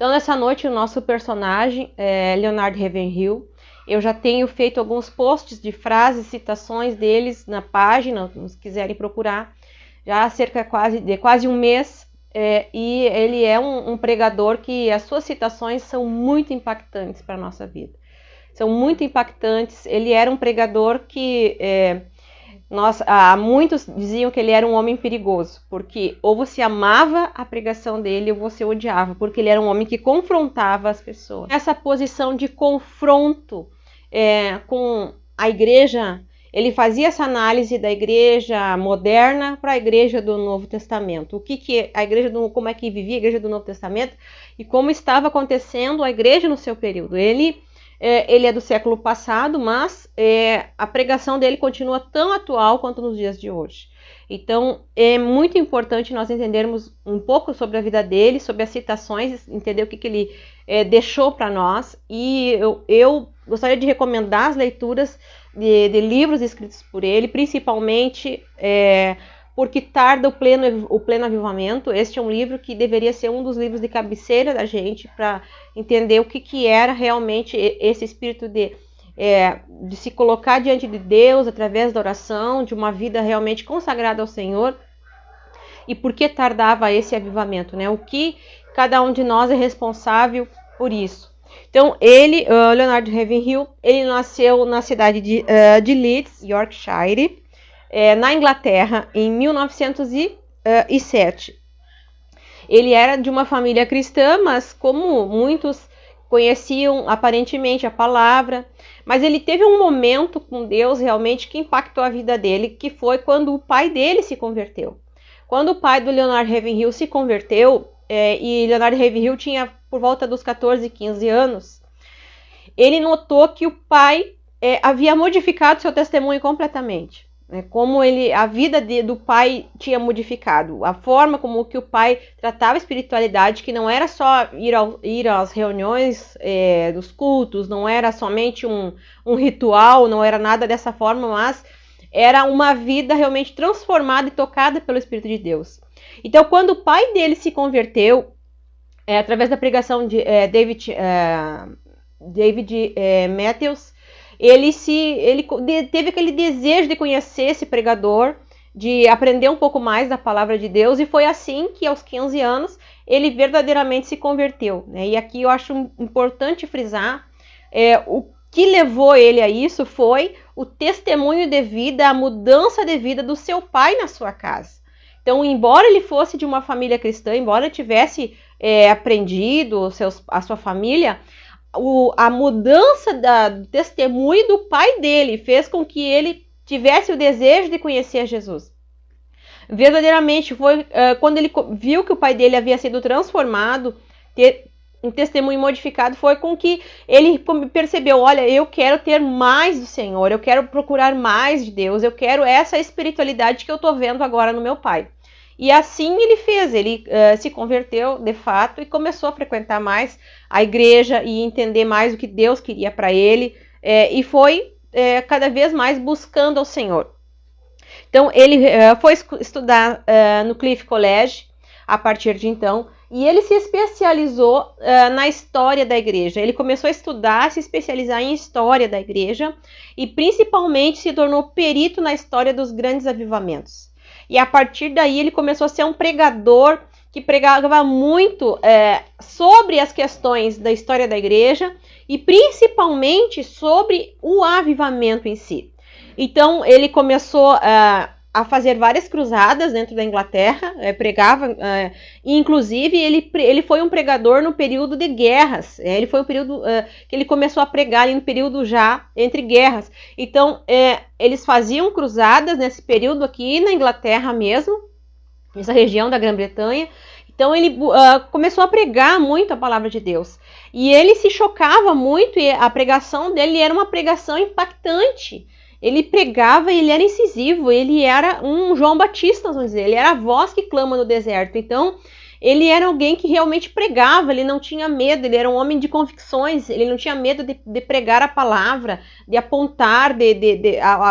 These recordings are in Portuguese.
Então, nessa noite, o nosso personagem é Leonard Ravenhill. Eu já tenho feito alguns posts de frases, citações deles na página, se quiserem procurar, já há cerca de quase um mês. E ele é um pregador que as suas citações são muito impactantes para a nossa vida. São muito impactantes. Ele era um pregador que muitos diziam que ele era um homem perigoso, porque ou você amava a pregação dele ou você odiava, porque ele era um homem que confrontava as pessoas. Essa posição de confronto com a igreja, ele fazia essa análise da igreja moderna para a igreja do Novo Testamento. O que a igreja como é que vivia a igreja do Novo Testamento e como estava acontecendo a igreja no seu período. Ele é do século passado, mas a pregação dele continua tão atual quanto nos dias de hoje. Então, é muito importante nós entendermos um pouco sobre a vida dele, sobre as citações, entender o que ele deixou para nós. E eu gostaria de recomendar as leituras de livros escritos por ele, principalmente porque tarda o pleno avivamento. Este é um livro que deveria ser um dos livros de cabeceira da gente para entender o que era realmente esse espírito de se colocar diante de Deus através da oração, de uma vida realmente consagrada ao Senhor, e por que tardava esse avivamento, né? O que cada um de nós é responsável por isso. Então, Leonard Ravenhill, ele nasceu na cidade de Leeds, Yorkshire, na Inglaterra, em 1907. Ele era de uma família cristã, mas como muitos conheciam aparentemente a palavra, mas ele teve um momento com Deus realmente que impactou a vida dele, que foi quando o pai dele se converteu. Quando o pai do Leonard Ravenhill se converteu, e Leonard Ravenhill tinha por volta dos 14, 15 anos, ele notou que o pai havia modificado seu testemunho completamente. Como a vida do pai tinha modificado, a forma como que o pai tratava a espiritualidade, que não era só ir às reuniões dos cultos, não era somente um ritual, não era nada dessa forma, mas era uma vida realmente transformada e tocada pelo Espírito de Deus. Então, quando o pai dele se converteu, através da pregação de David Matthews, ele teve aquele desejo de conhecer esse pregador, de aprender um pouco mais da palavra de Deus, e foi assim que aos 15 anos ele verdadeiramente se converteu, né? E aqui eu acho importante frisar, o que levou ele a isso foi o testemunho de vida, a mudança de vida do seu pai na sua casa. Então, embora ele fosse de uma família cristã, embora ele tivesse aprendido a sua família, a mudança do testemunho do pai dele fez com que ele tivesse o desejo de conhecer Jesus. Verdadeiramente foi quando ele viu que o pai dele havia sido transformado, ter um testemunho modificado, foi com que ele percebeu, olha, eu quero ter mais do Senhor, eu quero procurar mais de Deus, eu quero essa espiritualidade que eu estou vendo agora no meu pai. E assim ele fez, ele se converteu de fato e começou a frequentar mais a igreja e entender mais o que Deus queria para ele, e foi cada vez mais buscando ao Senhor. Então ele foi estudar no Cliff College a partir de então, e ele se especializou na história da igreja. Ele começou a estudar, se especializar em história da igreja e principalmente se tornou perito na história dos grandes avivamentos. E a partir daí ele começou a ser um pregador que pregava muito sobre as questões da história da igreja e principalmente sobre o avivamento em si. Então ele começou a fazer várias cruzadas dentro da Inglaterra, pregava, inclusive ele foi um pregador no período de guerras, ele foi um período que ele começou a pregar ali no período já entre guerras. Então eles faziam cruzadas nesse período aqui na Inglaterra mesmo, nessa região da Grã-Bretanha. Então ele começou a pregar muito a palavra de Deus, e ele se chocava muito, e a pregação dele era uma pregação impactante. Ele pregava, ele era incisivo, ele era um João Batista, vamos dizer, ele era a voz que clama no deserto. Então, ele era alguém que realmente pregava, ele não tinha medo, ele era um homem de convicções, ele não tinha medo de pregar a palavra, de apontar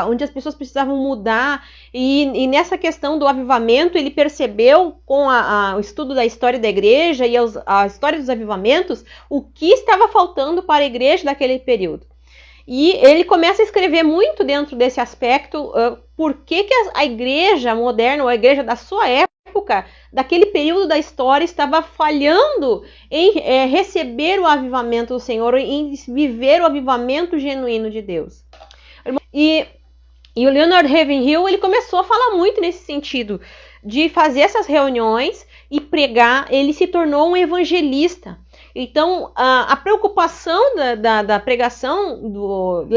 onde as pessoas precisavam mudar. E nessa questão do avivamento, ele percebeu, com o estudo da história da igreja e a história dos avivamentos, o que estava faltando para a igreja daquele período. E ele começa a escrever muito dentro desse aspecto, por que a igreja moderna, ou a igreja da sua época, daquele período da história, estava falhando em receber o avivamento do Senhor, em viver o avivamento genuíno de Deus. E o Leonard Ravenhill, ele começou a falar muito nesse sentido, de fazer essas reuniões e pregar. Ele se tornou um evangelista. Então, a preocupação da pregação do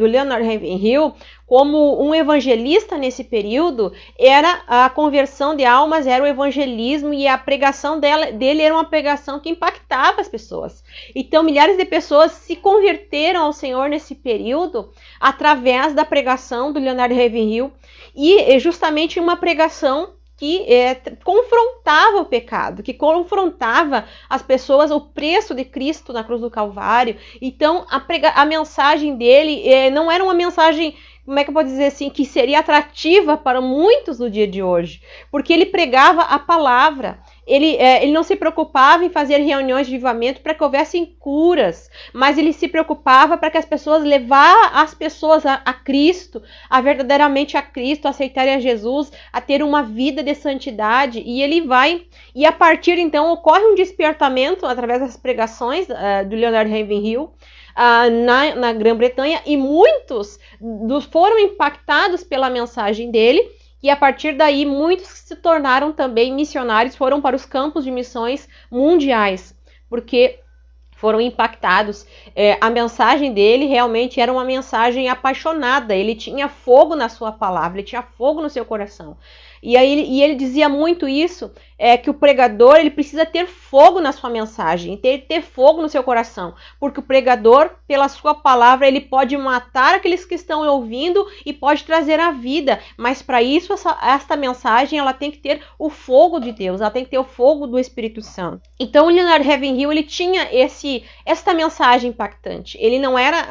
Leonard Ravenhill como um evangelista nesse período era a conversão de almas, era o evangelismo, e a pregação dele era uma pregação que impactava as pessoas. Então, milhares de pessoas se converteram ao Senhor nesse período através da pregação do Leonard Ravenhill, e justamente uma pregação que confrontava o pecado, que confrontava as pessoas, o preço de Cristo na cruz do Calvário. Então, a mensagem dele não era uma mensagem, como é que eu posso dizer assim, que seria atrativa para muitos no dia de hoje, porque ele pregava a palavra. Ele não se preocupava em fazer reuniões de avivamento para que houvessem curas, mas ele se preocupava para que as pessoas levassem as pessoas a Cristo, verdadeiramente a Cristo, a aceitarem a Jesus, a ter uma vida de santidade. E a partir então ocorre um despertamento através das pregações do Leonard Ravenhill na Grã-Bretanha, e muitos foram impactados pela mensagem dele. E a partir daí, muitos se tornaram também missionários, foram para os campos de missões mundiais, porque foram impactados. A mensagem dele realmente era uma mensagem apaixonada, ele tinha fogo na sua palavra, ele tinha fogo no seu coração. E ele dizia muito isso, que o pregador ele precisa ter fogo na sua mensagem, ter fogo no seu coração, porque o pregador, pela sua palavra, ele pode matar aqueles que estão ouvindo e pode trazer a vida, mas para isso esta mensagem ela tem que ter o fogo de Deus, ela tem que ter o fogo do Espírito Santo. Então o Leonard Ravenhill ele tinha esta mensagem impactante. Ele não era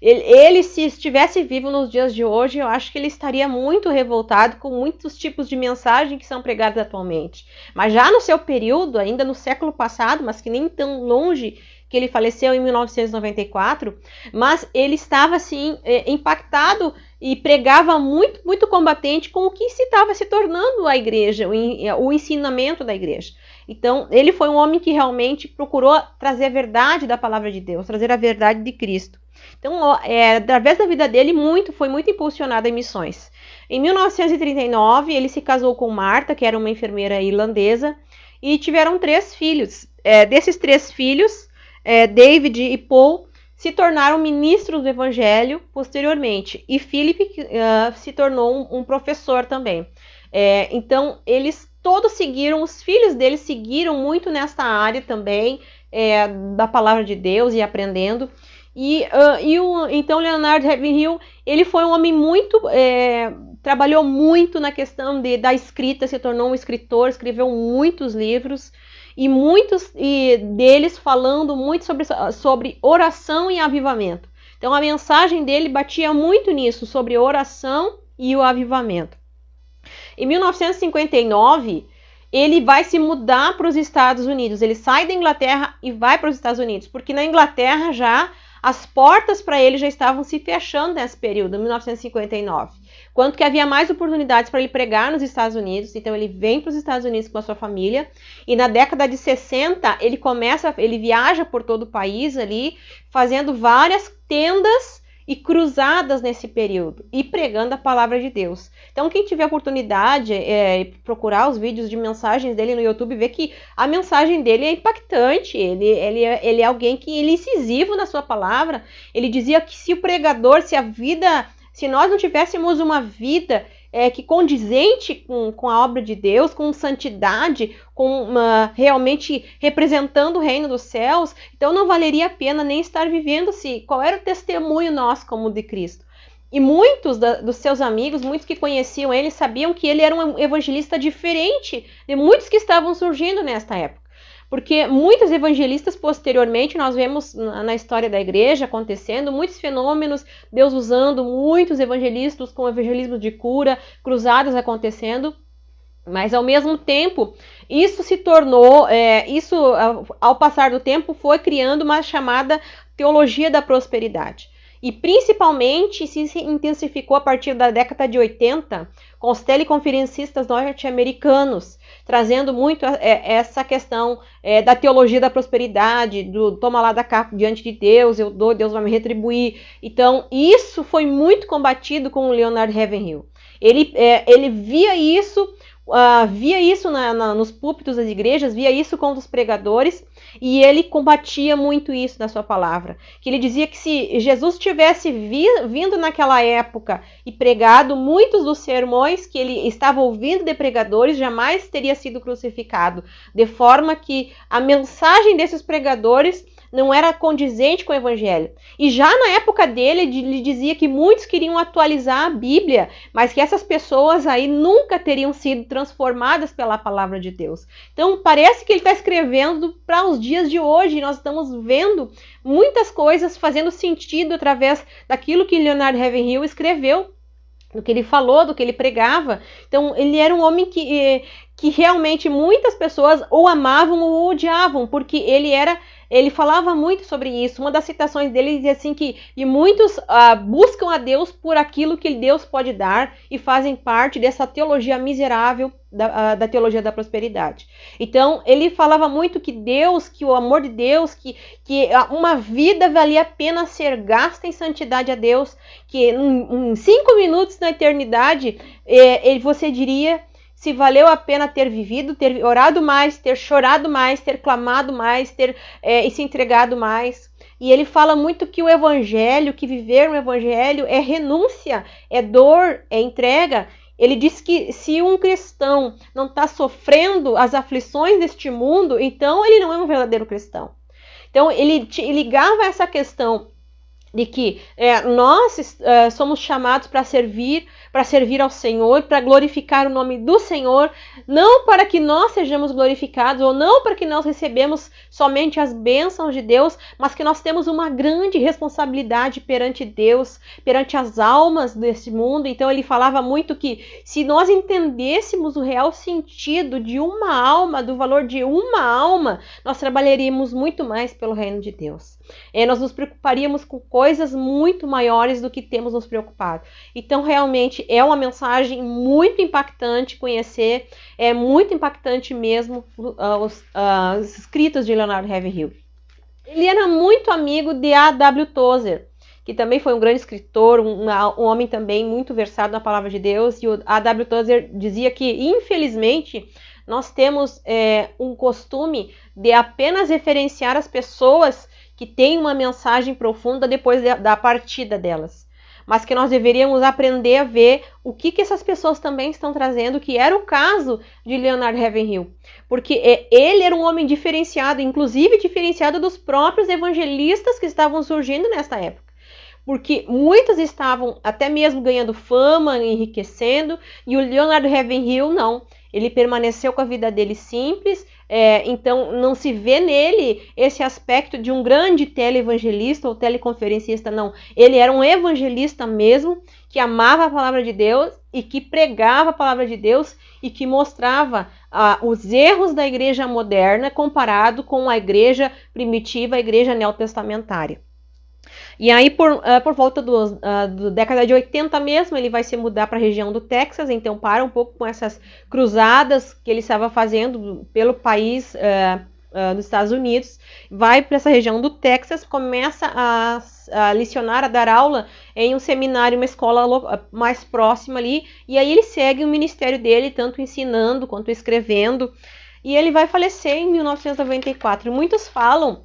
ele se estivesse vivo nos dias de hoje, eu acho que ele estaria muito revoltado com muitos tipos de mensagem que são pregadas atualmente. Mas já no seu período, ainda no século passado, mas que nem tão longe, que ele faleceu em 1994, mas ele estava assim impactado e pregava muito, muito combatente com o que estava se tornando a igreja, o ensinamento da igreja. Então, ele foi um homem que realmente procurou trazer a verdade da palavra de Deus, trazer a verdade de Cristo. Então, através da vida dele, foi muito impulsionado em missões. Em 1939, ele se casou com Marta, que era uma enfermeira irlandesa, e tiveram 3 filhos. Desses 3 filhos, David e Paul se tornaram ministros do Evangelho posteriormente. E Philip se tornou um professor também. Então, eles todos seguiram, os filhos deles seguiram muito nesta área também, da palavra de Deus e aprendendo. Então, Leonard Ravenhill, ele foi um homem muito... trabalhou muito na questão da escrita, se tornou um escritor, escreveu muitos livros, e muitos deles falando muito sobre oração e avivamento. Então, a mensagem dele batia muito nisso, sobre oração e o avivamento. Em 1959, ele vai se mudar para os Estados Unidos. Ele sai da Inglaterra e vai para os Estados Unidos, porque na Inglaterra já as portas para ele já estavam se fechando nesse período, em 1959. Quanto que havia mais oportunidades para ele pregar nos Estados Unidos, então ele vem para os Estados Unidos com a sua família, e na década de 60 ele viaja por todo o país ali, fazendo várias tendas e cruzadas nesse período, e pregando a palavra de Deus. Então, quem tiver oportunidade, procurar os vídeos de mensagens dele no YouTube, vê que a mensagem dele é impactante, ele é alguém que ele é incisivo na sua palavra. Ele dizia que se o pregador, se nós não tivéssemos uma vida que condizente com a obra de Deus, com santidade, realmente representando o reino dos céus, então não valeria a pena nem estar vivendo qual era o testemunho nosso como de Cristo. E muitos dos seus amigos, muitos que conheciam ele, sabiam que ele era um evangelista diferente de muitos que estavam surgindo nesta época. Porque muitos evangelistas, posteriormente, nós vemos na história da igreja acontecendo muitos fenômenos, Deus usando muitos evangelistas com evangelismo de cura, cruzadas acontecendo. Mas, ao mesmo tempo, isso se tornou, ao passar do tempo, foi criando uma chamada teologia da prosperidade. E principalmente se intensificou a partir da década de 80, com os teleconferencistas norte-americanos, trazendo muito essa questão da teologia da prosperidade, do toma lá da cá diante de Deus, eu dou, Deus vai me retribuir. Então, isso foi muito combatido com o Leonard Ravenhill. Ele via isso nos púlpitos das igrejas, via isso com os pregadores, e ele combatia muito isso na sua palavra. Que ele dizia que se Jesus tivesse vindo naquela época e pregado muitos dos sermões que ele estava ouvindo de pregadores, jamais teria sido crucificado. De forma que a mensagem desses pregadores não era condizente com o evangelho. E já na época dele, ele dizia que muitos queriam atualizar a Bíblia, mas que essas pessoas aí nunca teriam sido transformadas pela palavra de Deus. Então, parece que ele está escrevendo para os dias de hoje. Nós estamos vendo muitas coisas fazendo sentido através daquilo que Leonard Ravenhill escreveu, do que ele falou, do que ele pregava. Então, ele era um homem que realmente muitas pessoas ou amavam ou odiavam, porque ele falava muito sobre isso. Uma das citações dele dizia assim que muitos buscam a Deus por aquilo que Deus pode dar e fazem parte dessa teologia miserável da teologia da prosperidade. Então, ele falava muito que Deus, que o amor de Deus, que uma vida valia a pena ser gasta em santidade a Deus, que em 5 minutos na eternidade, você diria se valeu a pena ter vivido, ter orado mais, ter chorado mais, ter clamado mais, e se entregado mais. E ele fala muito que o evangelho, que viver no evangelho é renúncia, é dor, é entrega. Ele diz que se um cristão não está sofrendo as aflições deste mundo, então ele não é um verdadeiro cristão. Então ele ligava essa questão de que nós somos chamados para servir ao Senhor, para glorificar o nome do Senhor, não para que nós sejamos glorificados, ou não para que nós recebemos somente as bênçãos de Deus, mas que nós temos uma grande responsabilidade perante Deus, perante as almas desse mundo. Então ele falava muito que se nós entendêssemos o real sentido de uma alma, do valor de uma alma, nós trabalharíamos muito mais pelo reino de Deus. Nós nos preocuparíamos com coisas muito maiores do que temos nos preocupado. Então, realmente, é uma mensagem muito impactante conhecer, é muito impactante mesmo os escritos de Leonard Ravenhill. Ele era muito amigo de A.W. Tozer, que também foi um grande escritor, um homem também muito versado na palavra de Deus, e o A.W. Tozer dizia que, infelizmente, nós temos um costume de apenas referenciar as pessoas que têm uma mensagem profunda depois da partida delas. Mas que nós deveríamos aprender a ver o que essas pessoas também estão trazendo, que era o caso de Leonard Ravenhill. Porque ele era um homem diferenciado, inclusive diferenciado dos próprios evangelistas que estavam surgindo nesta época. Porque muitos estavam até mesmo ganhando fama, enriquecendo, e o Leonard Ravenhill não. Ele permaneceu com a vida dele simples, então não se vê nele esse aspecto de um grande televangelista ou teleconferencista, não. Ele era um evangelista mesmo, que amava a palavra de Deus e que pregava a palavra de Deus e que mostrava os erros da igreja moderna comparado com a igreja primitiva, a igreja neotestamentária. E aí, por volta da década de 80 mesmo, ele vai se mudar para a região do Texas, então para um pouco com essas cruzadas que ele estava fazendo pelo país dos Estados Unidos, vai para essa região do Texas, começa a lecionar, a dar aula em um seminário, uma escola mais próxima ali, e aí ele segue o ministério dele, tanto ensinando quanto escrevendo, e ele vai falecer em 1994. Muitos falam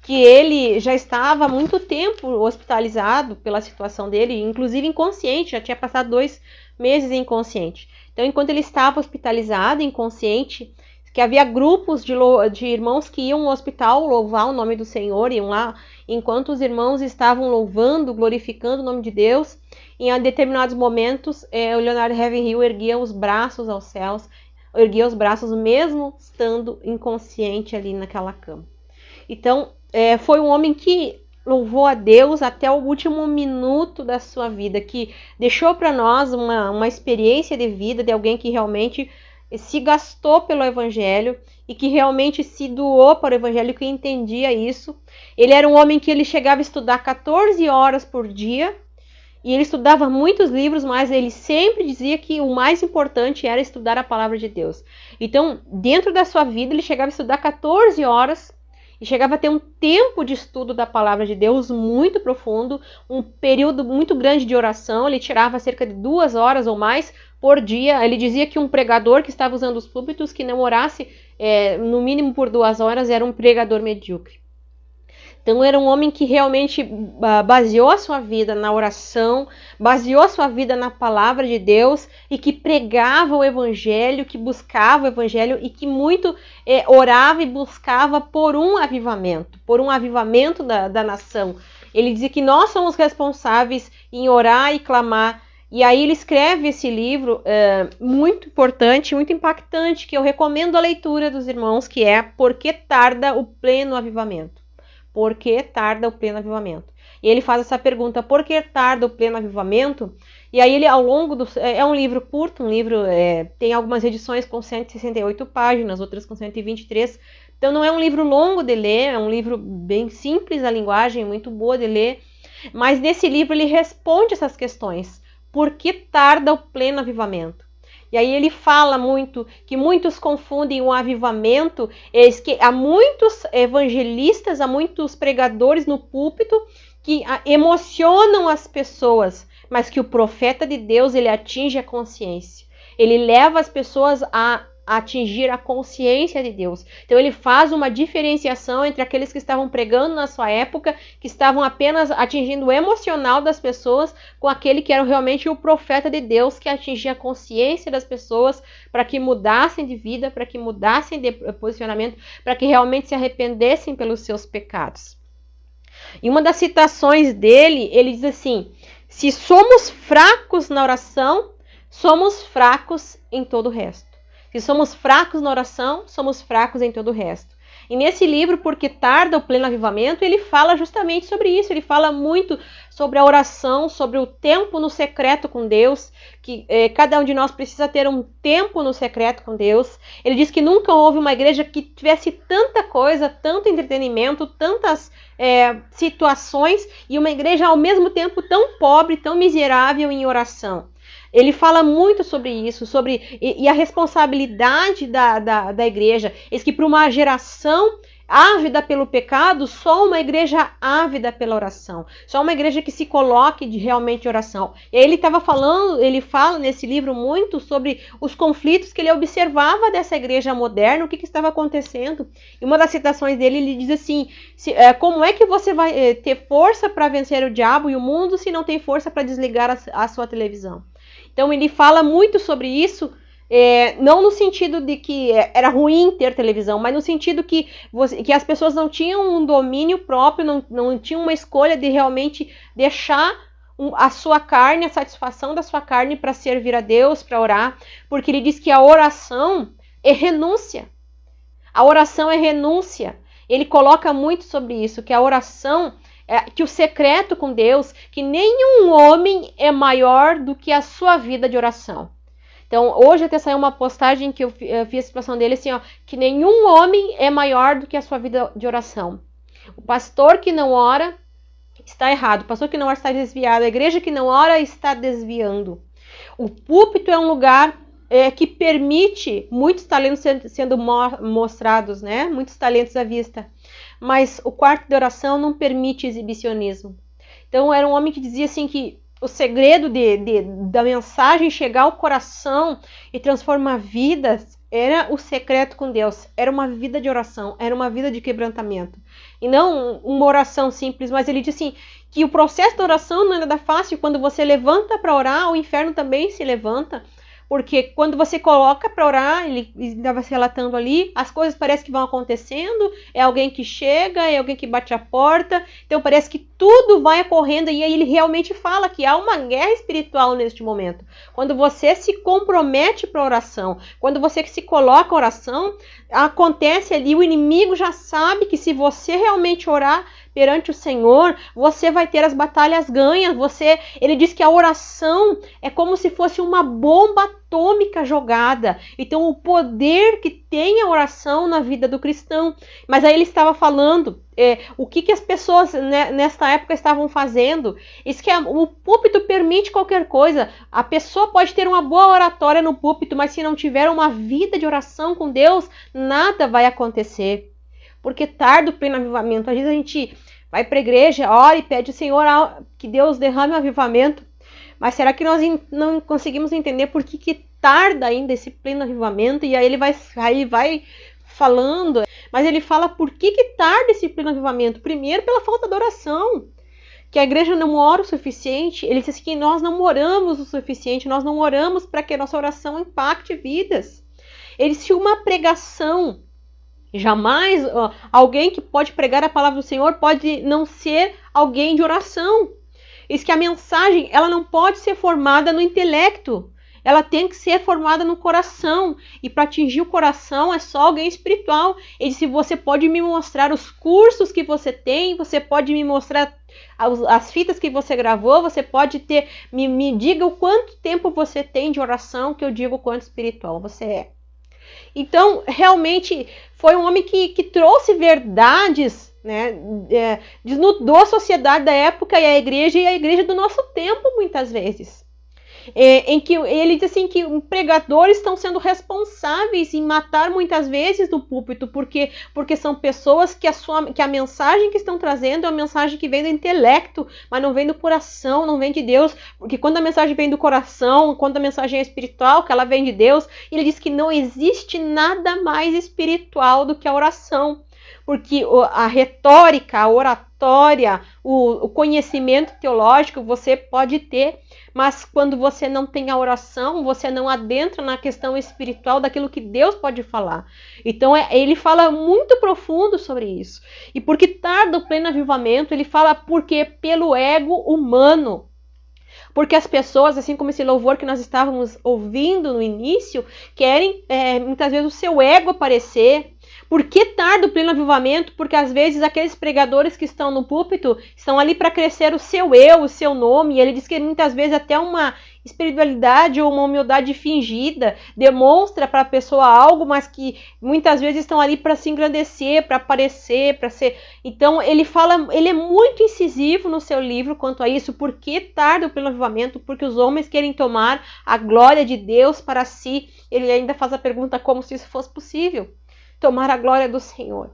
que ele já estava há muito tempo hospitalizado pela situação dele, inclusive inconsciente, já tinha passado 2 meses inconsciente. Então, enquanto ele estava hospitalizado, inconsciente, que havia grupos de irmãos que iam ao hospital louvar o nome do Senhor, iam lá, enquanto os irmãos estavam louvando, glorificando o nome de Deus, em determinados momentos, o Leonard Ravenhill erguia os braços aos céus, erguia os braços mesmo estando inconsciente ali naquela cama. Então, foi um homem que louvou a Deus até o último minuto da sua vida, que deixou para nós uma experiência de vida de alguém que realmente se gastou pelo Evangelho e que realmente se doou para o Evangelho, que entendia isso. Ele era um homem que ele chegava a estudar 14 horas por dia, e ele estudava muitos livros, mas ele sempre dizia que o mais importante era estudar a palavra de Deus. Então, dentro da sua vida, ele chegava a estudar 14 horas e chegava a ter um tempo de estudo da palavra de Deus muito profundo, um período muito grande de oração. Ele tirava cerca de 2 horas ou mais por dia. Ele dizia que um pregador que estava usando os púlpitos, que não orasse no mínimo por 2 horas, era um pregador medíocre. Então era um homem que realmente baseou a sua vida na oração, baseou a sua vida na palavra de Deus e que pregava o Evangelho, que buscava o Evangelho e que muito orava e buscava por um avivamento da nação. Ele dizia que nós somos responsáveis em orar e clamar. E aí ele escreve esse livro muito importante, muito impactante, que eu recomendo a leitura dos irmãos, que é Por que tarda o pleno avivamento? Por que tarda o pleno avivamento? E ele faz essa pergunta, por que tarda o pleno avivamento? E aí ele, ao longo do... É um livro curto, tem algumas edições com 168 páginas, outras com 123. Então não é um livro longo de ler, é um livro bem simples, a linguagem muito boa de ler. Mas nesse livro ele responde essas questões. Por que tarda o pleno avivamento? E aí ele fala muito que muitos confundem o avivamento, que há muitos evangelistas, há muitos pregadores no púlpito que emocionam as pessoas, mas que o profeta de Deus, ele atinge a consciência. Ele leva as pessoas a atingir a consciência de Deus. Então ele faz uma diferenciação entre aqueles que estavam pregando na sua época, que estavam apenas atingindo o emocional das pessoas, com aquele que era realmente o profeta de Deus, que atingia a consciência das pessoas para que mudassem de vida, para que mudassem de posicionamento, para que realmente se arrependessem pelos seus pecados. E uma das citações dele, ele diz assim: se somos fracos na oração, somos fracos em todo o resto. Se somos fracos na oração, somos fracos em todo o resto. E nesse livro, Por que tarda o pleno avivamento, ele fala justamente sobre isso. Ele fala muito sobre a oração, sobre o tempo no secreto com Deus, que cada um de nós precisa ter um tempo no secreto com Deus. Ele diz que nunca houve uma igreja que tivesse tanta coisa, tanto entretenimento, tantas situações, e uma igreja ao mesmo tempo tão pobre, tão miserável em oração. Ele fala muito sobre isso, e a responsabilidade da igreja. Diz que para uma geração ávida pelo pecado, só uma igreja ávida pela oração. Só uma igreja que se coloque realmente oração. E aí ele fala nesse livro muito sobre os conflitos que ele observava dessa igreja moderna, o que estava acontecendo. E uma das citações dele, ele diz assim: como é que você vai ter força para vencer o diabo e o mundo se não tem força para desligar a sua televisão? Então ele fala muito sobre isso, não no sentido de que era ruim ter televisão, mas no sentido que as pessoas não tinham um domínio próprio, não tinham uma escolha de realmente deixar a sua carne, a satisfação da sua carne para servir a Deus, para orar, porque ele diz que a oração é renúncia. A oração é renúncia. Ele coloca muito sobre isso, que a oração... que o secreto com Deus, que nenhum homem é maior do que a sua vida de oração. Então, hoje até saiu uma postagem que eu vi a situação dele assim, que nenhum homem é maior do que a sua vida de oração. O pastor que não ora está errado, o pastor que não ora está desviado, a igreja que não ora está desviando. O púlpito é um lugar que permite muitos talentos sendo mostrados, né? Muitos talentos à vista. Mas o quarto de oração não permite exibicionismo. Então era um homem que dizia assim que o segredo da mensagem chegar ao coração e transformar vidas era o secreto com Deus. Era uma vida de oração, era uma vida de quebrantamento. E não uma oração simples, mas ele disse assim, que o processo da oração não é nada fácil. Quando você levanta para orar, o inferno também se levanta. Porque quando você coloca para orar, ele estava se relatando ali, as coisas parecem que vão acontecendo, é alguém que chega, é alguém que bate a porta, então parece que tudo vai ocorrendo, e aí ele realmente fala que há uma guerra espiritual neste momento. Quando você se compromete para oração, quando você se coloca a oração, acontece ali, o inimigo já sabe que se você realmente orar perante o Senhor, você vai ter as batalhas ganhas. Ele diz que a oração é como se fosse uma bomba atômica jogada. Então, o poder que tem a oração na vida do cristão. Mas aí ele estava falando o que as pessoas nesta época estavam fazendo. Isso que o púlpito permite qualquer coisa. A pessoa pode ter uma boa oratória no púlpito, mas se não tiver uma vida de oração com Deus, nada vai acontecer. Porque tarda o pleno avivamento. Às vezes a gente vai para a igreja, ora e pede ao Senhor que Deus derrame o avivamento. Mas será que nós não conseguimos entender por que tarda ainda esse pleno avivamento? E aí ele vai falando. Mas ele fala por que tarda esse pleno avivamento. Primeiro, pela falta de oração. Que a igreja não ora o suficiente. Ele diz que nós não oramos o suficiente. Nós não oramos para que a nossa oração impacte vidas. Ele diz que uma pregação... Jamais alguém que pode pregar a palavra do Senhor pode não ser alguém de oração. Diz que a mensagem ela não pode ser formada no intelecto. Ela tem que ser formada no coração. E para atingir o coração é só alguém espiritual. Ele disse, você pode me mostrar os cursos que você tem, você pode me mostrar as fitas que você gravou, você pode me diga o quanto tempo você tem de oração, que eu digo o quanto espiritual você é. Então, realmente, foi um homem que trouxe verdades, né? Desnudou a sociedade da época e a igreja do nosso tempo, muitas vezes. Em que ele diz assim que pregadores estão sendo responsáveis em matar muitas vezes no púlpito, porque são pessoas que a mensagem que estão trazendo é uma mensagem que vem do intelecto, mas não vem do coração, não vem de Deus, porque quando a mensagem vem do coração, quando a mensagem é espiritual, que ela vem de Deus, ele diz que não existe nada mais espiritual do que a oração. Porque a retórica, a oratória, o conhecimento teológico você pode ter, mas quando você não tem a oração, você não adentra na questão espiritual daquilo que Deus pode falar. Então ele fala muito profundo sobre isso. E porque tarda o pleno avivamento, ele fala porque pelo ego humano. Porque as pessoas, assim como esse louvor que nós estávamos ouvindo no início, querem muitas vezes o seu ego aparecer. Por que tarda o pleno avivamento? Porque às vezes aqueles pregadores que estão no púlpito estão ali para crescer o seu eu, o seu nome. E ele diz que muitas vezes até uma espiritualidade ou uma humildade fingida demonstra para a pessoa algo, mas que muitas vezes estão ali para se engrandecer, para aparecer, para ser... Então ele é muito incisivo no seu livro quanto a isso. Por que tarda o pleno avivamento? Porque os homens querem tomar a glória de Deus para si. Ele ainda faz a pergunta como se isso fosse possível. Tomar a glória do Senhor.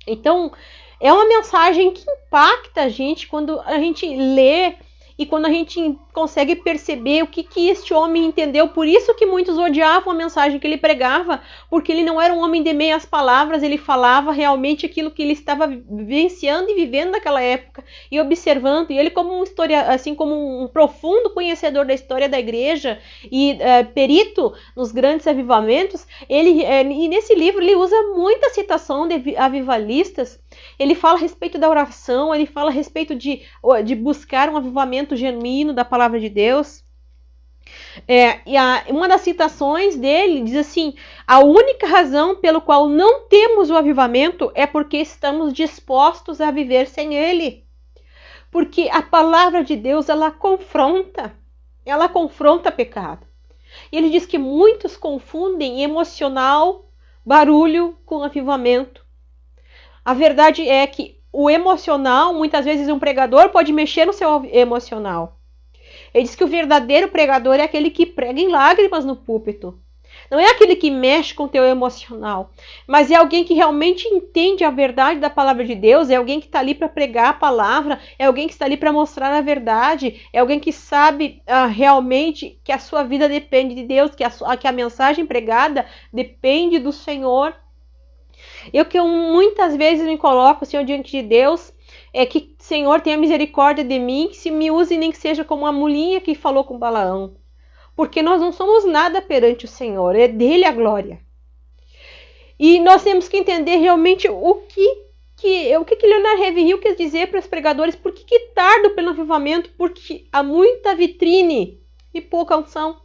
Então, é uma mensagem que impacta a gente quando a gente lê e quando a gente consegue perceber o que este homem entendeu. Por isso que muitos odiavam a mensagem que ele pregava, porque ele não era um homem de meias palavras, ele falava realmente aquilo que ele estava vivenciando e vivendo naquela época e observando. E ele, como um profundo conhecedor da história da igreja e perito nos grandes avivamentos, e nesse livro ele usa muita citação de avivalistas. Ele fala a respeito da oração, ele fala a respeito de buscar um avivamento genuíno da palavra de Deus. Uma das citações dele diz assim: a única razão pelo qual não temos o avivamento é porque estamos dispostos a viver sem ele. Porque a palavra de Deus, ela confronta pecado. E ele diz que muitos confundem emocional, barulho com avivamento. A verdade é que o emocional, muitas vezes um pregador pode mexer no seu emocional. Ele diz que o verdadeiro pregador é aquele que prega em lágrimas no púlpito. Não é aquele que mexe com o teu emocional, mas é alguém que realmente entende a verdade da palavra de Deus, é alguém que está ali para pregar a palavra, é alguém que está ali para mostrar a verdade, é alguém que sabe realmente que a sua vida depende de Deus, que a mensagem pregada depende do Senhor. Que eu muitas vezes me coloco, Senhor, diante de Deus, que Senhor tenha misericórdia de mim, que se me use nem que seja como a mulinha que falou com Balaão. porque nós não somos nada perante o Senhor, é dele a glória. E nós temos que entender realmente o que Leonard Ravenhill quis dizer para os pregadores, por que tarda o pleno avivamento, porque há muita vitrine e pouca unção.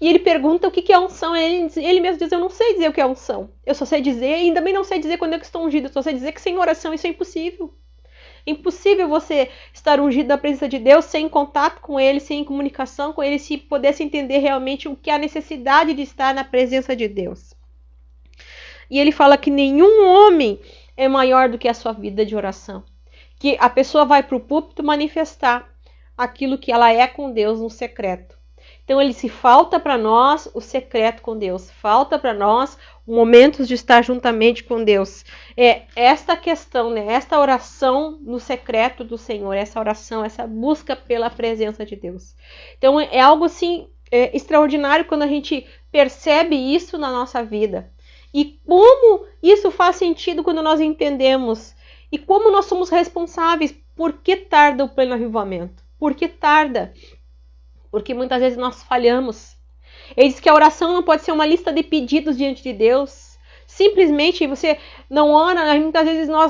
E ele pergunta o que é unção, ele mesmo diz, eu não sei dizer o que é unção, eu só sei dizer, e também não sei dizer quando eu estou ungido, eu só sei dizer que sem oração isso é impossível. É impossível você estar ungido na presença de Deus sem contato com Ele, sem comunicação com Ele, se pudesse entender realmente o que é a necessidade de estar na presença de Deus. E ele fala que nenhum homem é maior do que a sua vida de oração. Que a pessoa vai para o púlpito manifestar aquilo que ela é com Deus no secreto. Então, falta para nós o secreto com Deus. Falta para nós momentos de estar juntamente com Deus. É esta questão, né? Esta oração no secreto do Senhor. Essa oração, essa busca pela presença de Deus. Então, é algo assim extraordinário quando a gente percebe isso na nossa vida. E como isso faz sentido quando nós entendemos. E como nós somos responsáveis. Por que tarda o pleno avivamento? Por que tarda? Porque muitas vezes nós falhamos. Ele diz que a oração não pode ser uma lista de pedidos diante de Deus. Simplesmente você não ora.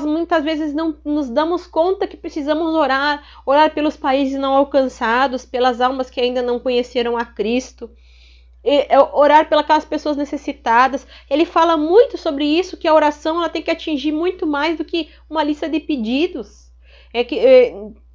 Muitas vezes não nos damos conta que precisamos orar. Orar pelos países não alcançados, pelas almas que ainda não conheceram a Cristo. Orar pelas pessoas necessitadas. Ele fala muito sobre isso, que a oração ela tem que atingir muito mais do que uma lista de pedidos.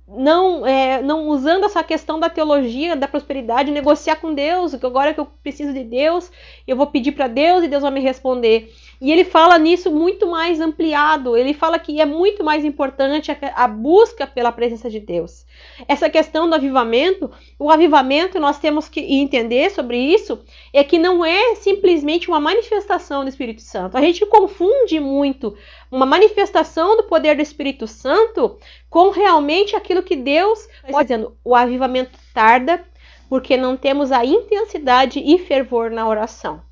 Não usando essa questão da teologia, da prosperidade, negociar com Deus, que agora que eu preciso de Deus, eu vou pedir para Deus e Deus vai me responder. E ele fala nisso muito mais ampliado, ele fala que é muito mais importante a busca pela presença de Deus. Essa questão do avivamento, o avivamento nós temos que entender sobre isso, é que não é simplesmente uma manifestação do Espírito Santo. A gente confunde muito uma manifestação do poder do Espírito Santo com realmente aquilo que Deus está dizendo. O avivamento tarda porque não temos a intensidade e fervor na oração.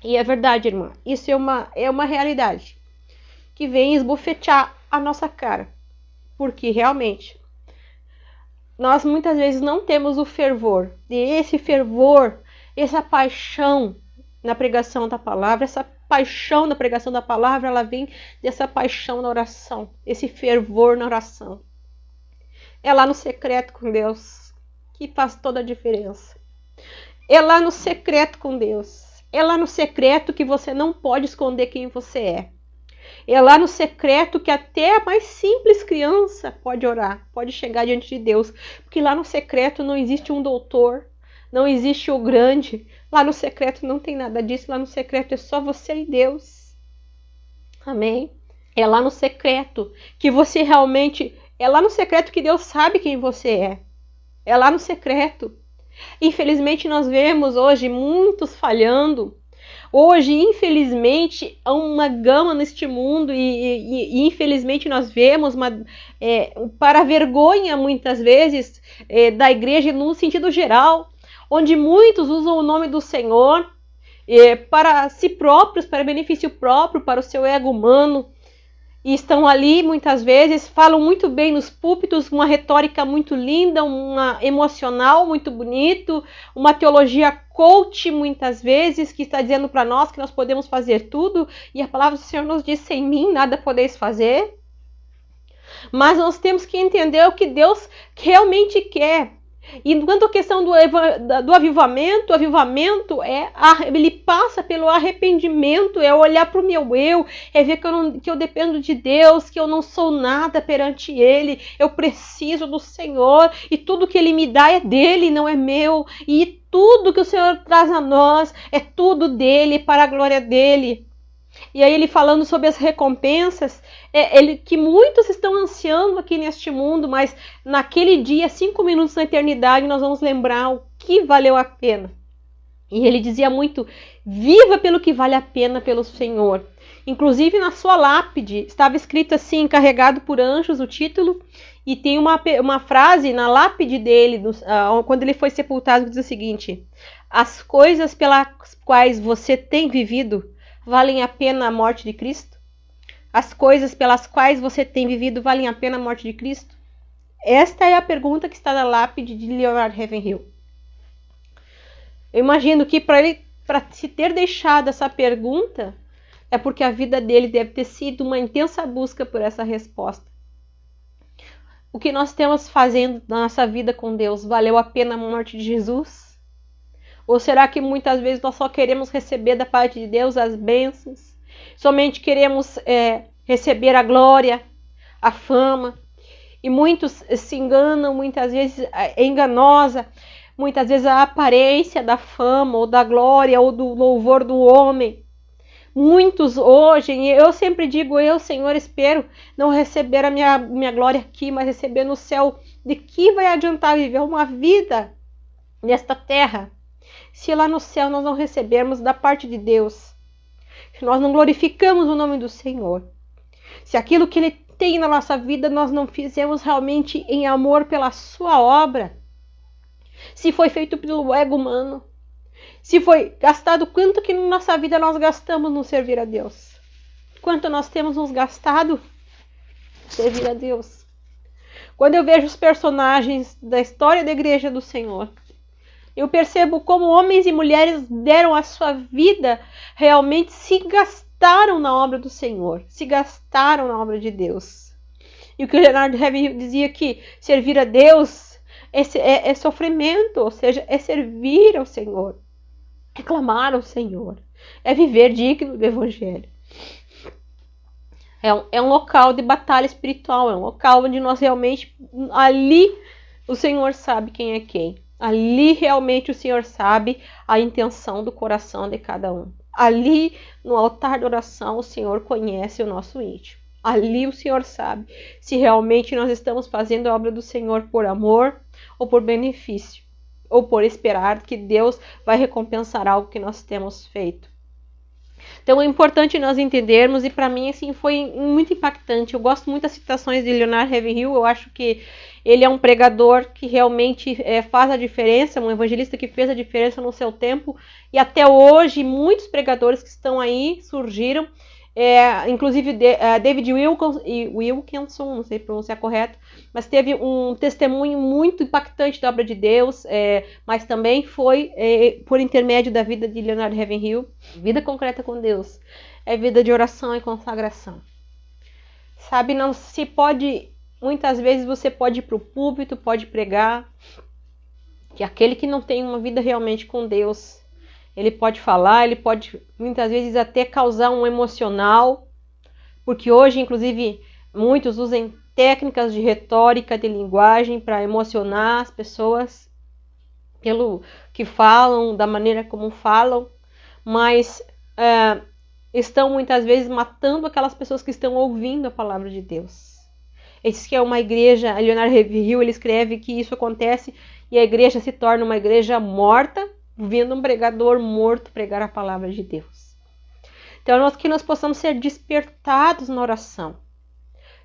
E é verdade, irmã. Isso é uma realidade que vem esbofetear a nossa cara. Porque realmente nós muitas vezes não temos o fervor. E esse fervor, essa paixão na pregação da palavra, essa paixão na pregação da palavra, ela vem dessa paixão na oração, esse fervor na oração. É lá no secreto com Deus que faz toda a diferença. É lá no secreto com Deus. É lá no secreto que você não pode esconder quem você é. É lá no secreto que até a mais simples criança pode orar, pode chegar diante de Deus. Porque lá no secreto não existe um doutor, não existe o grande. Lá no secreto não tem nada disso. Lá no secreto é só você e Deus. Amém? É lá no secreto que você realmente... É lá no secreto que Deus sabe quem você é. É lá no secreto. Infelizmente nós vemos hoje muitos falhando. Hoje, infelizmente, há uma gama neste mundo e infelizmente nós vemos para a vergonha muitas vezes da igreja no sentido geral, onde muitos usam o nome do Senhor para si próprios, para benefício próprio, para o seu ego humano. E estão ali, muitas vezes, falam muito bem nos púlpitos, uma retórica muito linda, uma emocional muito bonito, uma teologia coach, muitas vezes, que está dizendo para nós que nós podemos fazer tudo. E a palavra do Senhor nos diz, sem mim nada podeis fazer. Mas nós temos que entender o que Deus realmente quer. E quanto à questão do avivamento, o avivamento ele passa pelo arrependimento, é olhar para o meu eu, é ver que eu dependo de Deus, que eu não sou nada perante Ele, eu preciso do Senhor, e tudo que Ele me dá é dele, não é meu, e tudo que o Senhor traz a nós é tudo dele, para a glória dele. E aí ele falando sobre as recompensas, que muitos estão ansiando aqui neste mundo, mas naquele dia, 5 minutos na eternidade, nós vamos lembrar o que valeu a pena. E ele dizia muito, viva pelo que vale a pena pelo Senhor. Inclusive na sua lápide, estava escrito assim, encarregado por anjos, o título, e tem uma frase na lápide dele, quando ele foi sepultado, que diz o seguinte, as coisas pelas quais você tem vivido, valem a pena a morte de Cristo? As coisas pelas quais você tem vivido valem a pena a morte de Cristo? Esta é a pergunta que está na lápide de Leonard Ravenhill. Eu imagino que para se ter deixado essa pergunta, é porque a vida dele deve ter sido uma intensa busca por essa resposta. O que nós estamos fazendo na nossa vida com Deus, valeu a pena a morte de Jesus? Ou será que muitas vezes nós só queremos receber da parte de Deus as bênçãos? Somente queremos receber a glória, a fama? E muitos se enganam, muitas vezes é enganosa, muitas vezes a aparência da fama, ou da glória, ou do louvor do homem. Muitos hoje, e eu sempre digo, eu, Senhor, espero não receber a minha glória aqui, mas receber no céu. De que vai adiantar viver uma vida nesta terra, se lá no céu nós não recebermos da parte de Deus, se nós não glorificamos o nome do Senhor, se aquilo que Ele tem na nossa vida nós não fizemos realmente em amor pela sua obra, se foi feito pelo ego humano, se foi gastado, quanto que na nossa vida nós gastamos no servir a Deus? Quanto nós temos nos gastado no servir a Deus? Quando eu vejo os personagens da história da igreja do Senhor, eu percebo como homens e mulheres deram a sua vida, realmente se gastaram na obra do Senhor, se gastaram na obra de Deus. E o que o Leonard Ravenhill dizia que servir a Deus é sofrimento, ou seja, é servir ao Senhor. É clamar ao Senhor, é viver digno do Evangelho. É um local de batalha espiritual, é um local onde nós realmente, ali o Senhor sabe quem é quem. Ali realmente o Senhor sabe a intenção do coração de cada um. Ali no altar de oração o Senhor conhece o nosso íntimo. Ali o Senhor sabe se realmente nós estamos fazendo a obra do Senhor por amor ou por benefício, ou por esperar que Deus vai recompensar algo que nós temos feito. Então é importante nós entendermos, e para mim assim foi muito impactante. Eu gosto muito das citações de Leonard Ravenhill, eu acho que ele é um pregador que realmente faz a diferença, um evangelista que fez a diferença no seu tempo, e até hoje muitos pregadores que estão aí surgiram, inclusive David Wilkinson, não sei pronunciar correto, mas teve um testemunho muito impactante da obra de Deus, mas também foi por intermédio da vida de Leonard Ravenhill. Vida concreta com Deus é vida de oração e consagração. Sabe, não se pode, muitas vezes você pode ir para o púlpito, pode pregar, que aquele que não tem uma vida realmente com Deus, ele pode falar, ele pode muitas vezes até causar um emocional, porque hoje, inclusive, muitos usam técnicas de retórica, de linguagem para emocionar as pessoas pelo que falam, da maneira como falam, mas estão muitas vezes matando aquelas pessoas que estão ouvindo a palavra de Deus. Esse que é uma igreja, a Leonard Ravenhill, ele escreve que isso acontece e a igreja se torna uma igreja morta, vendo um pregador morto pregar a palavra de Deus. Então, que nós possamos ser despertados na oração,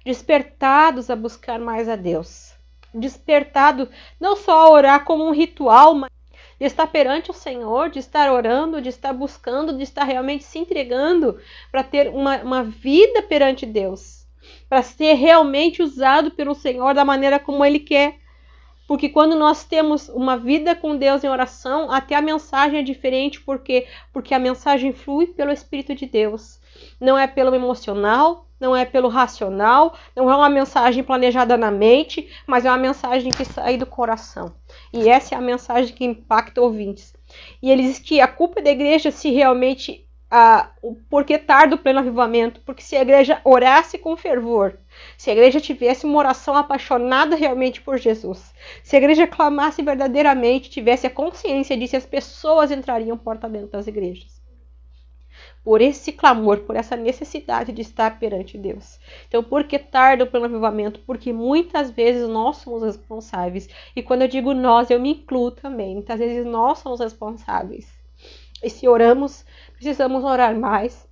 despertados a buscar mais a Deus, despertado não só a orar como um ritual, mas de estar perante o Senhor, de estar orando, de estar buscando, de estar realmente se entregando para ter uma vida perante Deus, para ser realmente usado pelo Senhor da maneira como Ele quer. Porque quando nós temos uma vida com Deus em oração, até a mensagem é diferente, porque a mensagem flui pelo Espírito de Deus. Não é pelo emocional, não é pelo racional, não é uma mensagem planejada na mente, mas é uma mensagem que sai do coração. E essa é a mensagem que impacta ouvintes. E ele diz que a culpa é da igreja se realmente... porque tarda o pleno avivamento, porque se a igreja orasse com fervor, se a igreja tivesse uma oração apaixonada realmente por Jesus, se a igreja clamasse verdadeiramente, tivesse a consciência disso, as pessoas entrariam porta dentro das igrejas. Por esse clamor, por essa necessidade de estar perante Deus. Então, por que tarda o pleno avivamento? Porque muitas vezes nós somos responsáveis. E quando eu digo nós, eu me incluo também. Muitas vezes nós somos responsáveis. E se oramos, precisamos orar mais.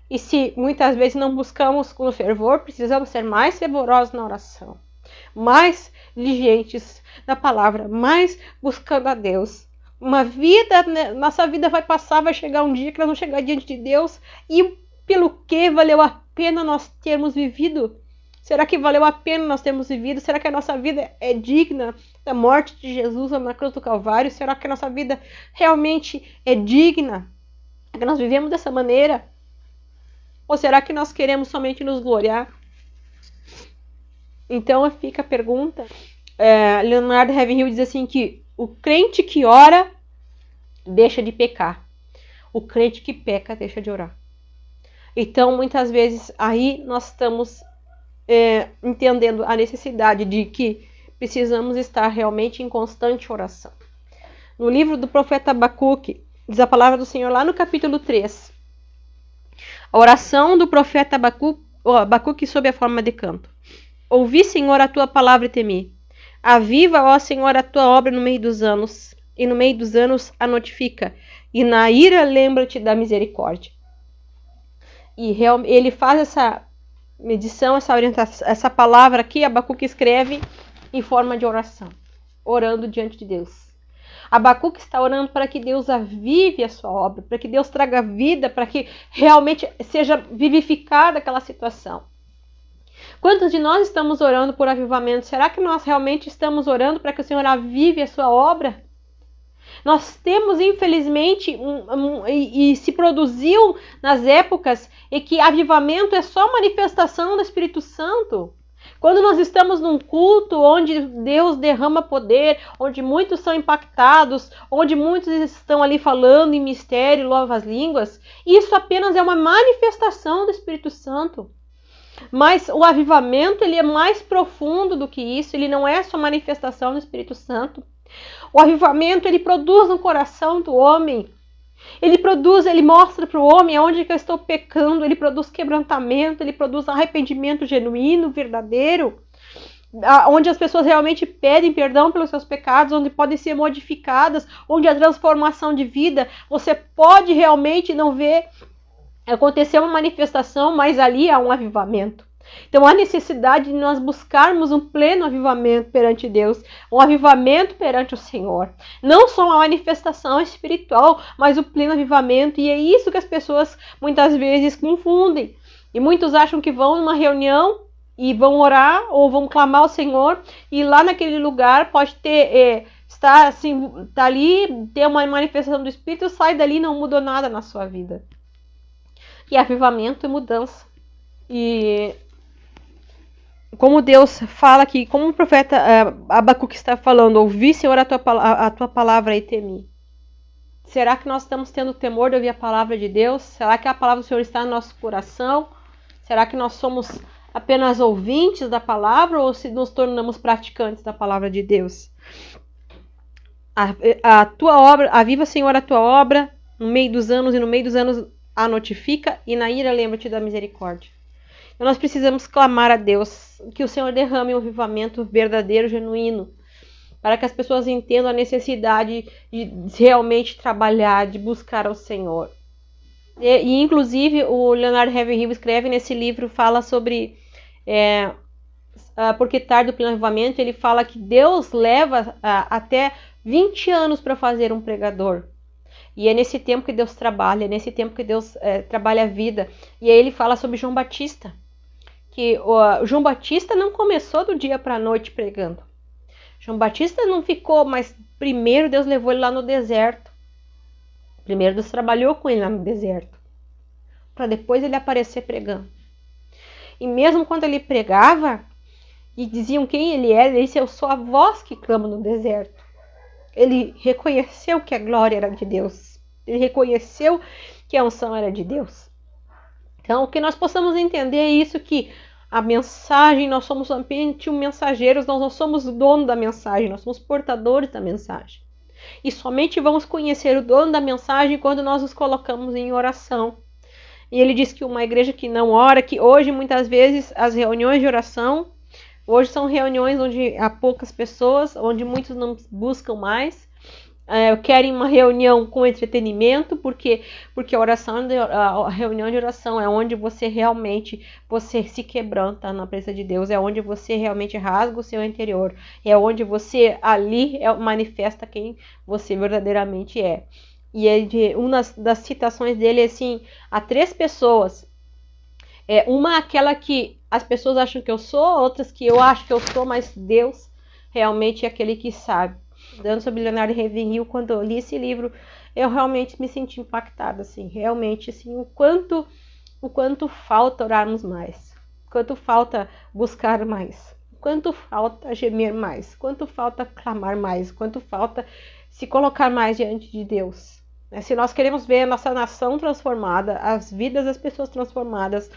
E se muitas vezes não buscamos com fervor, precisamos ser mais fervorosos na oração. Mais diligentes na palavra, mais buscando a Deus. Nossa vida vai passar, vai chegar um dia que nós vamos chegar diante de Deus. E pelo que valeu a pena nós termos vivido Será que valeu a pena nós termos vivido? Será que a nossa vida é digna da morte de Jesus na cruz do Calvário? Será que a nossa vida realmente é digna? Será que nós vivemos dessa maneira? Ou será que nós queremos somente nos gloriar? Então fica a pergunta. Leonardo Ravenhill diz assim que o crente que ora deixa de pecar. O crente que peca deixa de orar. Então muitas vezes aí nós estamos entendendo a necessidade de que precisamos estar realmente em constante oração. No livro do profeta Abacuque, diz a palavra do Senhor lá no capítulo 3. A oração do profeta Abacuque sob a forma de canto. Ouvi, Senhor, a tua palavra e temi. Aviva, ó Senhor, a tua obra no meio dos anos, e no meio dos anos a notifica, e na ira lembra-te da misericórdia. E ele faz essa medição, essa orientação, essa palavra aqui, Abacuque escreve em forma de oração, orando diante de Deus. Abacuque está orando para que Deus avive a sua obra, para que Deus traga vida, para que realmente seja vivificada aquela situação. Quantos de nós estamos orando por avivamento? Será que nós realmente estamos orando para que o Senhor avive a sua obra? Nós temos, infelizmente, e se produziu nas épocas em que avivamento é só manifestação do Espírito Santo. Quando nós estamos num culto onde Deus derrama poder, onde muitos são impactados, onde muitos estão ali falando em mistério, novas línguas, isso apenas é uma manifestação do Espírito Santo. Mas o avivamento ele é mais profundo do que isso, ele não é só manifestação do Espírito Santo. O avivamento ele produz no coração do homem. Ele mostra para o homem aonde que eu estou pecando, ele produz quebrantamento, ele produz arrependimento genuíno, verdadeiro, onde as pessoas realmente pedem perdão pelos seus pecados, onde podem ser modificadas, onde a transformação de vida, você pode realmente não ver acontecer uma manifestação, mas ali há um avivamento. Então há necessidade de nós buscarmos um pleno avivamento perante Deus, um avivamento perante o Senhor. Não só uma manifestação espiritual, mas o pleno avivamento. E é isso que as pessoas muitas vezes confundem. E muitos acham que vão numa reunião e vão orar ou vão clamar ao Senhor, e lá naquele lugar pode ter, estar assim, tá ali, ter uma manifestação do Espírito, sai dali e não mudou nada na sua vida. E avivamento é mudança. E como Deus fala aqui, como o profeta Abacuque está falando, ouvi, Senhor, a tua palavra e temi. Será que nós estamos tendo temor de ouvir a palavra de Deus? Será que a palavra do Senhor está no nosso coração? Será que nós somos apenas ouvintes da palavra ou se nos tornamos praticantes da palavra de Deus? A tua obra, aviva, Senhor, a tua obra no meio dos anos, e no meio dos anos a notifica, e na ira lembra-te da misericórdia. Então nós precisamos clamar a Deus que o Senhor derrame um avivamento verdadeiro, genuíno, para que as pessoas entendam a necessidade de realmente trabalhar, de buscar ao Senhor. E inclusive o Leonardo Ravenhill escreve nesse livro, fala sobre porque tarde o pleno avivamento, ele fala que Deus leva até 20 anos para fazer um pregador. E é nesse tempo que Deus trabalha, é nesse tempo que Deus trabalha a vida. E aí ele fala sobre João Batista, que o João Batista não começou do dia para a noite pregando. João Batista não ficou, mas primeiro Deus levou ele lá no deserto. Primeiro Deus trabalhou com ele lá no deserto, para depois ele aparecer pregando. E mesmo quando ele pregava, e diziam quem ele era, ele disse, eu sou a voz que clama no deserto. Ele reconheceu que a glória era de Deus. Ele reconheceu que a unção era de Deus. Então, que nós possamos entender é isso, que a mensagem, nós somos apenas mensageiros, nós não somos o dono da mensagem, nós somos portadores da mensagem. E somente vamos conhecer o dono da mensagem quando nós nos colocamos em oração. E ele diz que uma igreja que não ora, que hoje muitas vezes as reuniões de oração, hoje são reuniões onde há poucas pessoas, onde muitos não buscam mais, querem uma reunião com entretenimento, porque a reunião de oração é onde você realmente se quebranta na presença de Deus, é onde você realmente rasga o seu interior, é onde você ali manifesta quem você verdadeiramente é. E uma das citações dele é assim, há 3 pessoas, uma aquela que as pessoas acham que eu sou, outras que eu acho que eu sou, mas Deus realmente é aquele que sabe. Dando sobre Leonardo Ravenhill, quando eu li esse livro, eu realmente me senti impactada, assim, realmente, assim, o quanto falta orarmos mais, o quanto falta buscar mais, o quanto falta gemer mais, o quanto falta clamar mais, o quanto falta se colocar mais diante de Deus. Se nós queremos ver a nossa nação transformada, as vidas das pessoas transformadas,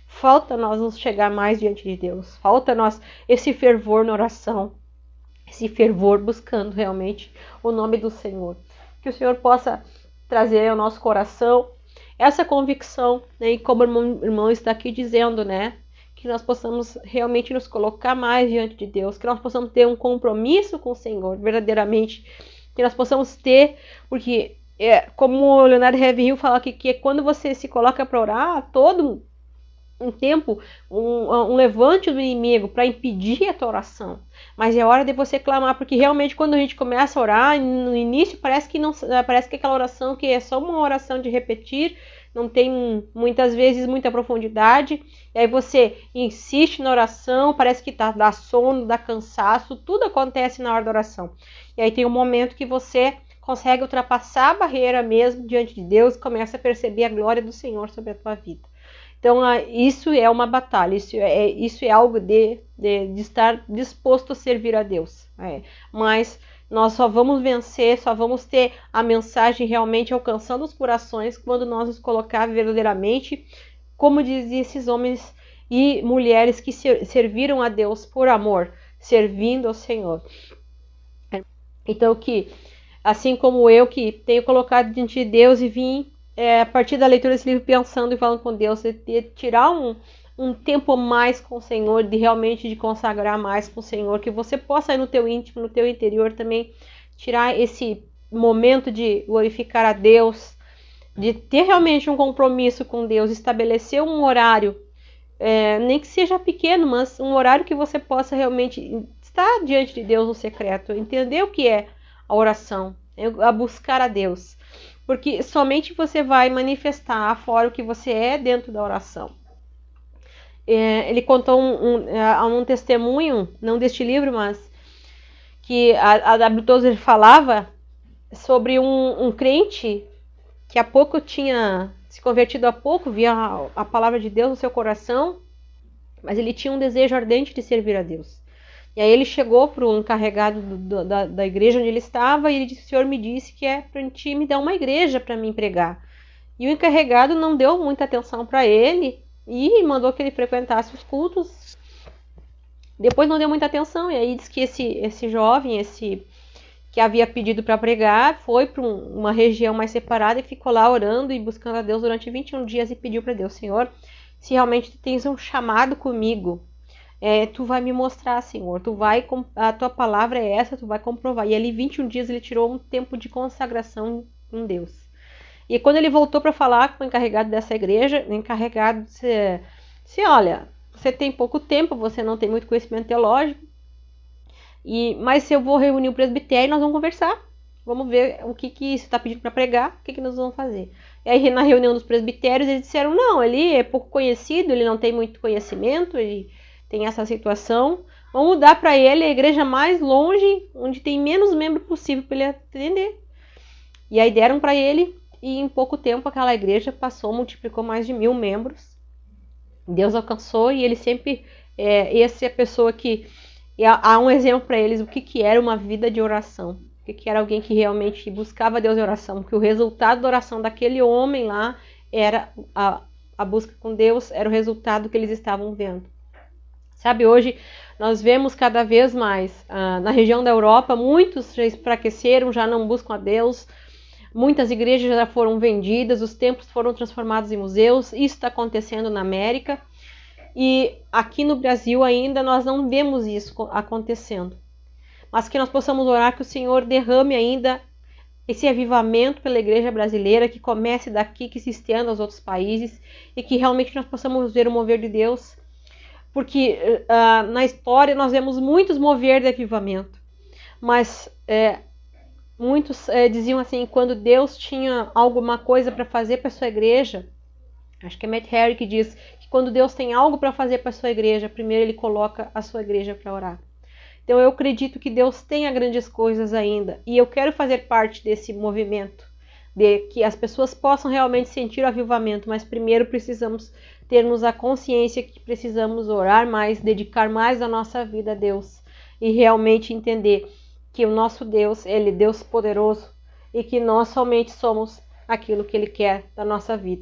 falta nós nos chegar mais diante de Deus, falta nós esse fervor na oração, esse fervor buscando realmente o nome do Senhor. Que o Senhor possa trazer ao nosso coração essa convicção, né? E como o irmão está aqui dizendo, né? Que nós possamos realmente nos colocar mais diante de Deus, que nós possamos ter um compromisso com o Senhor, verdadeiramente, que nós possamos ter, porque como o Leonardo Ravenhill fala aqui, que quando você se coloca para orar, todo um tempo, um levante do inimigo para impedir a tua oração. Mas é hora de você clamar, porque realmente quando a gente começa a orar, no início parece que aquela oração que é só uma oração de repetir, não tem muitas vezes muita profundidade, e aí você insiste na oração, parece que dá sono, dá cansaço, tudo acontece na hora da oração. E aí tem um momento que você consegue ultrapassar a barreira mesmo diante de Deus e começa a perceber a glória do Senhor sobre a tua vida. Então, isso é uma batalha, isso é algo de estar disposto a servir a Deus. Mas nós só vamos vencer, só vamos ter a mensagem realmente alcançando os corações quando nós nos colocar verdadeiramente, como dizem esses homens e mulheres que serviram a Deus por amor, servindo ao Senhor. Então, que assim como eu que tenho colocado diante de Deus e vim a partir da leitura desse livro pensando e falando com Deus, de tirar um tempo mais com o Senhor, de realmente de consagrar mais com o Senhor, que você possa ir no teu íntimo, no teu interior também, tirar esse momento de glorificar a Deus, de ter realmente um compromisso com Deus, estabelecer um horário, nem que seja pequeno, mas um horário que você possa realmente estar diante de Deus no secreto, entender o que é a oração, a buscar a Deus. Porque somente você vai manifestar fora o que você é dentro da oração. Ele contou um testemunho, não deste livro, mas que a W. Tozer falava sobre um crente que há pouco tinha se convertido, há pouco via a palavra de Deus no seu coração, mas ele tinha um desejo ardente de servir a Deus. E aí ele chegou para o encarregado da igreja onde ele estava e ele disse: o senhor me disse que é para ti me dar uma igreja para me pregar. E o encarregado não deu muita atenção para ele e mandou que ele frequentasse os cultos. Depois não deu muita atenção e aí disse que esse jovem, que havia pedido para pregar, foi para uma região mais separada e ficou lá orando e buscando a Deus durante 21 dias e pediu para Deus: Senhor, se realmente tu tens um chamado comigo, tu vai me mostrar, Senhor, a tua palavra é essa, tu vai comprovar. E ali 21 dias ele tirou um tempo de consagração com Deus. E quando ele voltou para falar com o encarregado dessa igreja, o encarregado disse: olha, você tem pouco tempo, você não tem muito conhecimento teológico, mas se eu vou reunir o presbitério, nós vamos conversar. Vamos ver o que você está pedindo para pregar, o que nós vamos fazer. E aí na reunião dos presbitérios eles disseram: não, ele é pouco conhecido, ele não tem muito conhecimento, ele tem essa situação, vamos dar para ele a igreja mais longe, onde tem menos membro possível para ele atender. E aí deram para ele, e em pouco tempo aquela igreja multiplicou mais de 1000 membros. Deus alcançou, e ele sempre, essa é a pessoa que, há um exemplo para eles, o que era uma vida de oração, o que era alguém que realmente buscava Deus em oração, porque o resultado da oração daquele homem lá era a busca com Deus, era o resultado que eles estavam vendo. Sabe, hoje nós vemos cada vez mais, na região da Europa, muitos já enfraqueceram, já não buscam a Deus, muitas igrejas já foram vendidas, os templos foram transformados em museus, isso está acontecendo na América, e aqui no Brasil ainda nós não vemos isso acontecendo. Mas que nós possamos orar que o Senhor derrame ainda esse avivamento pela igreja brasileira, que comece daqui, que se estenda aos outros países, e que realmente nós possamos ver o mover de Deus. Porque na história nós vemos muitos mover de avivamento, mas muitos diziam assim, quando Deus tinha alguma coisa para fazer para sua igreja, Acho que é Matt Harry que diz que quando Deus tem algo para fazer para a sua igreja, primeiro ele coloca a sua igreja para orar. Então eu acredito que Deus tenha grandes coisas ainda, e eu quero fazer parte desse movimento, de que as pessoas possam realmente sentir o avivamento, mas primeiro precisamos termos a consciência que precisamos orar mais, dedicar mais a nossa vida a Deus, e realmente entender que o nosso Deus, Ele é Deus poderoso, e que nós somente somos aquilo que Ele quer da nossa vida.